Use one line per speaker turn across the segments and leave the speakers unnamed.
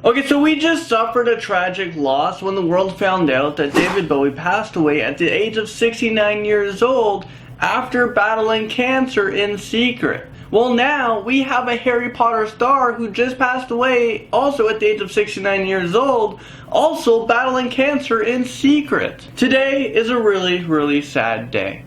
Okay, so we just suffered a tragic loss when the world found out that David Bowie passed away at the age of 69 years old after battling cancer in secret. Well, now we have a Harry Potter star who just passed away also at the age of 69 years old, also battling cancer in secret. Today is a really, really sad day.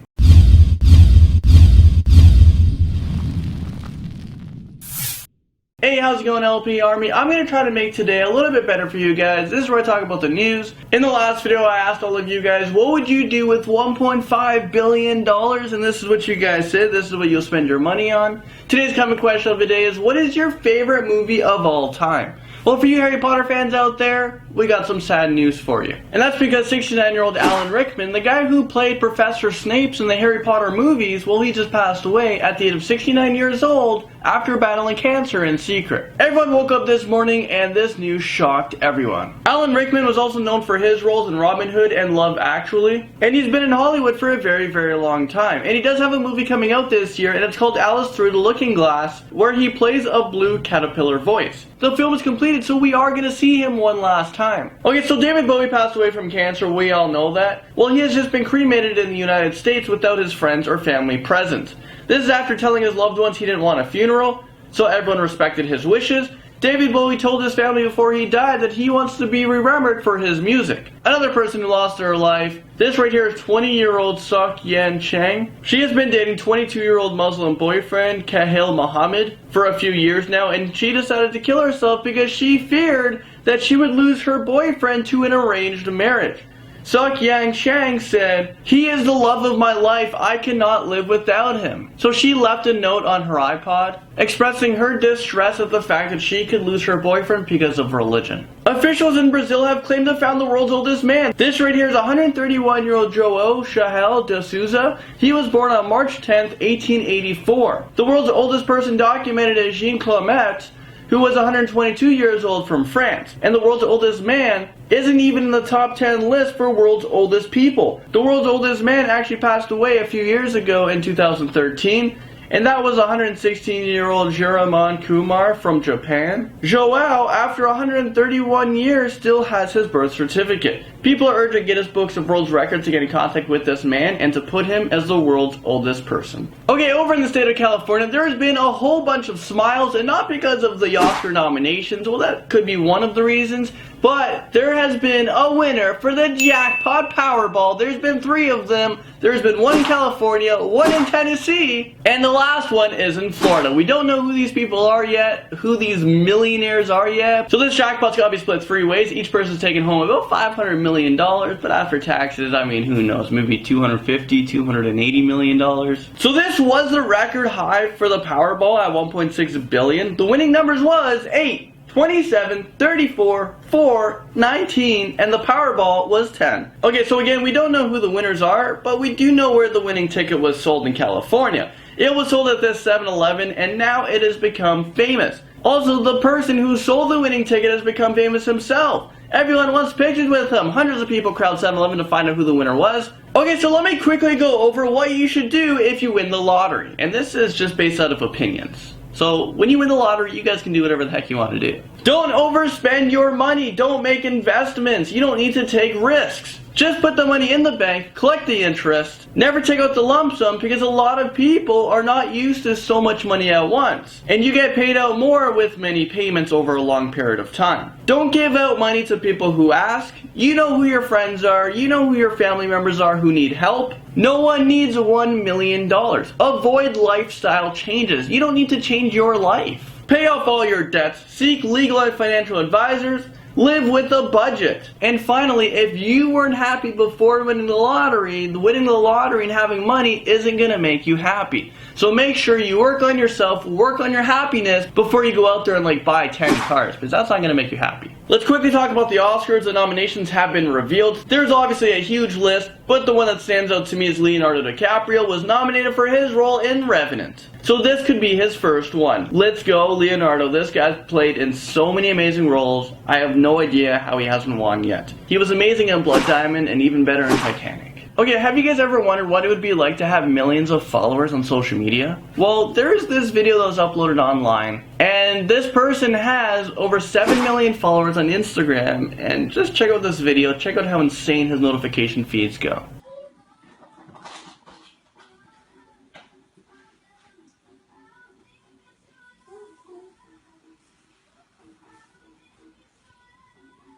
Hey, how's it going, LP Army? I'm going to try to make today a little bit better for you guys. This is where I talk about the news. In the last video, I asked all of you guys, what would you do with $1.5 billion? And this is what you guys said. This is what you'll spend your money on. Today's common question of the day is, what is your favorite movie of all time? Well, for you Harry Potter fans out there, we got some sad news for you. And that's because 69-year-old Alan Rickman, the guy who played Professor Snape in the Harry Potter movies, well, he just passed away at the age of 69 years old after battling cancer in secret. Everyone woke up this morning and this news shocked everyone. Alan Rickman was also known for his roles in Robin Hood and Love Actually, and he's been in Hollywood for a very, very long time. And he does have a movie coming out this year, and it's called Alice Through the Looking Glass, where he plays a blue caterpillar voice. The film is completed, so we are going to see him one last time. Okay, so David Bowie passed away from cancer, we all know that. Well, he has just been cremated in the United States without his friends or family present. This is after telling his loved ones he didn't want a funeral, so everyone respected his wishes. David Bowie told his family before he died that he wants to be remembered for his music. Another person who lost her life, this right here is 20-year-old Sok-Yan Chang. She has been dating 22-year-old Muslim boyfriend Kahil Muhammad for a few years now, and she decided to kill herself because she feared that she would lose her boyfriend to an arranged marriage. Sok-Yan Chang said, "He is the love of my life, I cannot live without him." So she left a note on her iPod, expressing her distress at the fact that she could lose her boyfriend because of religion. Officials in Brazil have claimed to have found the world's oldest man. This right here is 131-year-old João Chahel de Souza. He was born on March 10th, 1884. The world's oldest person documented is Jean Clément, who was 122 years old from France. And the world's oldest man isn't even in the top 10 list for world's oldest people. The world's oldest man actually passed away a few years ago in 2013, and that was 116-year-old Jiraman Kumar from Japan. Joao, after 131 years, still has his birth certificate. People are urging Guinness Books of World Records to get in contact with this man and to put him as the world's oldest person. Okay, over in the state of California, there has been a whole bunch of smiles, and not because of the Oscar nominations. Well, that could be one of the reasons, but there has been a winner for the jackpot Powerball. There's been 3 of them. There's been 1 in California, 1 in Tennessee, and the last one is in Florida. We don't know who these people are yet, who these millionaires are yet. So this jackpot's gotta be split 3 ways. Each person's taking home about $500 million, but after taxes, I mean, who knows, maybe $250, $280 million. So this was the record high for the Powerball at $1.6 billion. The winning numbers was 8, 27, 34, 4, 19, and the Powerball was 10. Okay, so again, we don't know who the winners are, but we do know where the winning ticket was sold in California. It was sold at this 7-Eleven, and now it has become famous. Also, the person who sold the winning ticket has become famous himself. Everyone wants pictures with him. Hundreds of people crowd 7-Eleven to find out who the winner was. Okay, so let me quickly go over what you should do if you win the lottery. And this is just based out of opinions. So, when you win the lottery, you guys can do whatever the heck you want to do. Don't overspend your money. Don't make investments. You don't need to take risks. Just put the money in the bank, collect the interest, never take out the lump sum because a lot of people are not used to so much money at once. And you get paid out more with many payments over a long period of time. Don't give out money to people who ask. You know who your friends are, you know who your family members are who need help. No one needs $1 million. Avoid lifestyle changes. You don't need to change your life. Pay off all your debts, seek legal and financial advisors, live with a budget. And finally, if you weren't happy before winning the lottery and having money isn't going to make you happy. So make sure you work on yourself, work on your happiness before you go out there and buy 10 cars, because that's not going to make you happy. Let's quickly talk about the Oscars. The nominations have been revealed. There's obviously a huge list, but the one that stands out to me is Leonardo DiCaprio was nominated for his role in Revenant. So this could be his first one. Let's go, Leonardo. This guy's played in so many amazing roles. I have no idea how he hasn't won yet. He was amazing in Blood Diamond and even better in Titanic. Okay, have you guys ever wondered what it would be like to have millions of followers on social media? Well, there's this video that was uploaded online, and this person has over 7 million followers on Instagram, and just check out this video, check out how insane his notification feeds go.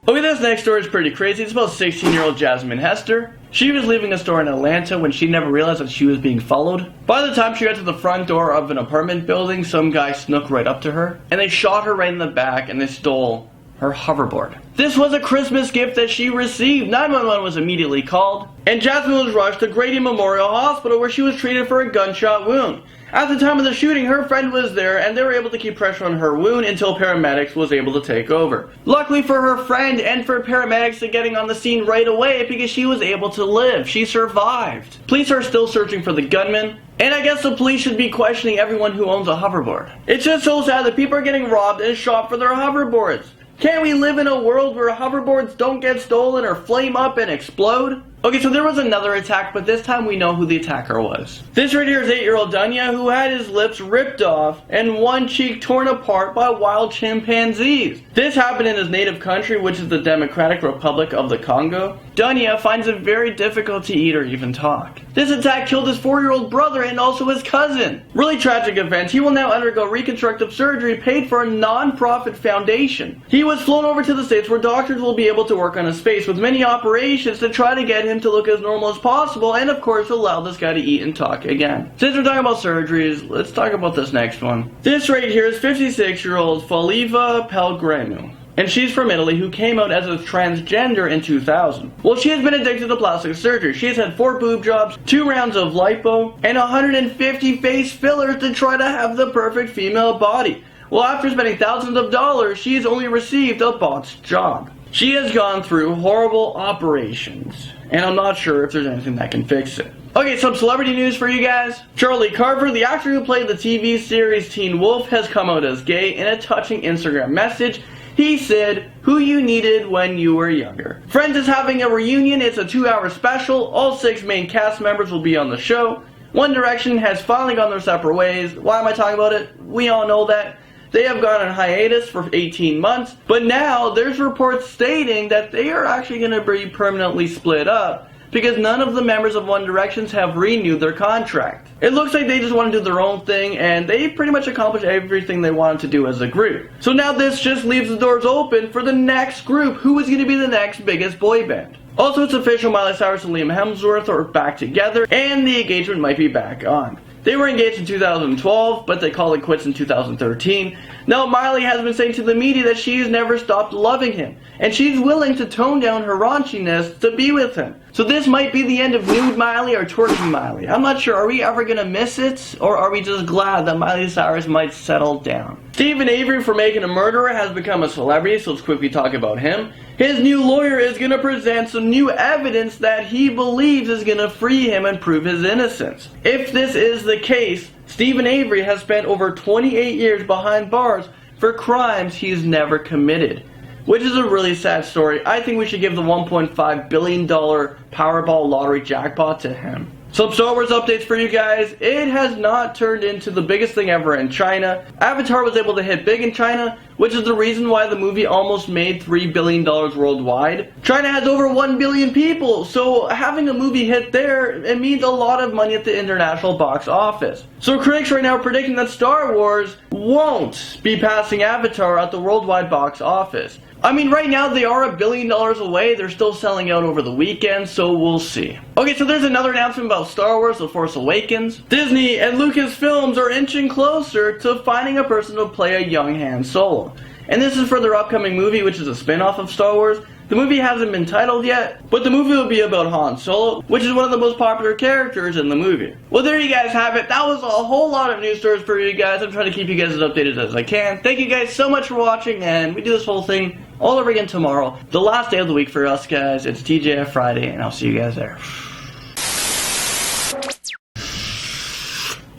Okay, this next story is pretty crazy. It's about 16-year-old Jasmine Hester. She was leaving a store in Atlanta when she never realized that she was being followed. By the time she got to the front door of an apartment building, some guy snuck right up to her, and they shot her right in the back, and they stole her hoverboard. This was a Christmas gift that she received. 911 was immediately called, and Jasmine was rushed to Grady Memorial Hospital where she was treated for a gunshot wound. At the time of the shooting, her friend was there, and they were able to keep pressure on her wound until paramedics was able to take over. Luckily for her friend and for paramedics to getting on the scene right away because she was able to live. She survived. Police are still searching for the gunman, and I guess the police should be questioning everyone who owns a hoverboard. It's just so sad that people are getting robbed and shot for their hoverboards. Can't we live in a world where hoverboards don't get stolen or flame up and explode? Okay, so there was another attack, but this time we know who the attacker was. This right here is 8-year-old Dunya, who had his lips ripped off and one cheek torn apart by wild chimpanzees. This happened in his native country, which is the Democratic Republic of the Congo. Dunya finds it very difficult to eat or even talk. This attack killed his 4-year-old brother and also his cousin. Really tragic event. He will now undergo reconstructive surgery paid for a non-profit foundation. He was flown over to the States where doctors will be able to work on his face with many operations to try to get him to look as normal as possible, and of course allow this guy to eat and talk again. Since we're talking about surgeries, let's talk about this next one. This right here is 56-year-old Faliva Pellegrino, and she's from Italy, who came out as a transgender in 2000. Well, she has been addicted to plastic surgery. She has had 4 boob jobs, 2 rounds of lipo, and 150 face fillers to try to have the perfect female body. Well, after spending thousands of dollars, she has only received a botched job. She has gone through horrible operations, and I'm not sure if there's anything that can fix it. Okay, some celebrity news for you guys. Charlie Carver, the actor who played the TV series Teen Wolf, has come out as gay in a touching Instagram message. He said, "Who you needed when you were younger." Friends is having a reunion. It's a 2-hour special. All 6 main cast members will be on the show. One Direction has finally gone their separate ways. Why am I talking about it? We all know that. They have gone on hiatus for 18 months, but now there's reports stating that they are actually going to be permanently split up because none of the members of One Direction have renewed their contract. It looks like they just want to do their own thing, and they pretty much accomplished everything they wanted to do as a group. So now this just leaves the doors open for the next group. Who is going to be the next biggest boy band? Also, it's official, Miley Cyrus and Liam Hemsworth are back together, and the engagement might be back on. They were engaged in 2012, but they called it quits in 2013. Now, Miley has been saying to the media that she's never stopped loving him, and she's willing to tone down her raunchiness to be with him. So this might be the end of nude Miley or twerking Miley. I'm not sure. Are we ever going to miss it, or are we just glad that Miley Cyrus might settle down? Stephen Avery, for making a murderer, has become a celebrity, so let's quickly talk about him. His new lawyer is going to present some new evidence that he believes is going to free him and prove his innocence. If this is the case, Stephen Avery has spent over 28 years behind bars for crimes he's never committed, which is a really sad story. I think we should give the $1.5 billion Powerball lottery jackpot to him. Some Star Wars updates for you guys. It has not turned into the biggest thing ever in China. Avatar was able to hit big in China, which is the reason why the movie almost made $3 billion worldwide. China has over 1 billion people, so having a movie hit there, it means a lot of money at the international box office. So critics right now are predicting that Star Wars won't be passing Avatar at the worldwide box office. I mean, right now they are $1 billion away. They're still selling out over the weekend, so we'll see. Okay, so there's another announcement about Star Wars: The Force Awakens. Disney and Lucasfilms are inching closer to finding a person to play a young Han Solo. And this is for their upcoming movie, which is a spin-off of Star Wars. The movie hasn't been titled yet, but the movie will be about Han Solo, which is one of the most popular characters in the movie. Well, there you guys have it. That was a whole lot of news stories for you guys. I'm trying to keep you guys as updated as I can. Thank you guys so much for watching, and we do this whole thing all over again tomorrow. The last day of the week for us, guys. It's TJF Friday, and I'll see you guys there.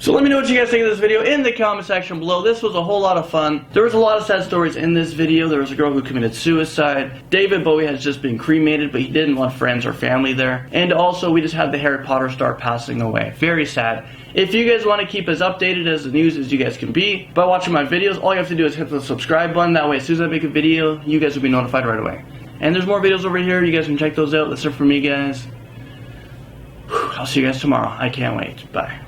So let me know what you guys think of this video in the comment section below. This was a whole lot of fun. There was a lot of sad stories in this video. There was a girl who committed suicide. David Bowie has just been cremated, but he didn't want friends or family there. And also, we just had the Harry Potter star passing away. Very sad. If you guys want to keep as updated as the news as you guys can be by watching my videos, all you have to do is hit the subscribe button. That way, as soon as I make a video, you guys will be notified right away. And there's more videos over here. You guys can check those out. That's it for me, guys. I'll see you guys tomorrow. I can't wait. Bye.